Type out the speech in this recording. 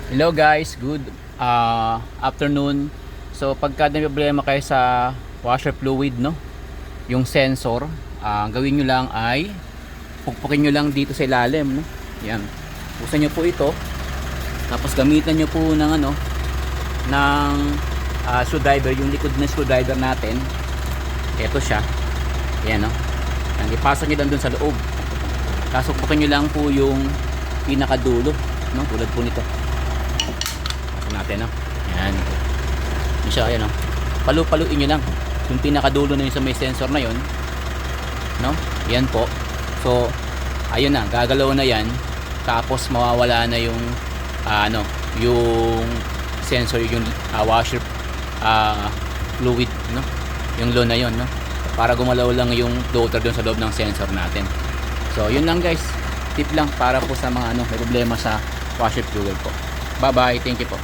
Hello guys, good afternoon. So pagka may problema kayo sa washer fluid, no, yung sensor, gawin nyo lang ay pukpukin nyo lang dito sa ilalim, no. Yan, buksan nyo po ito, tapos gamitan nyo po ng screwdriver, yung likod na screwdriver natin. Ito siya, yan, no. Yan, ipasok nyo lang dun sa loob, tapos pukpukin nyo lang po yung pinakadulo, no, tulad po nito natin, no? Yan. Yan siya, ayan, no? Palu-paluin nyo lang yung pinakadulo na yun sa may sensor na yun, no? Yan po. So, ayun na, gagalaw na yan. Tapos mawawala na yung yung sensor, yung washer fluid, no? Yung low na yun, no? Para gumalaw lang yung floater doon sa loob ng sensor natin. So, yun lang guys. Tip lang para po sa mga may problema sa washer fluid po. Bye bye, thank you po.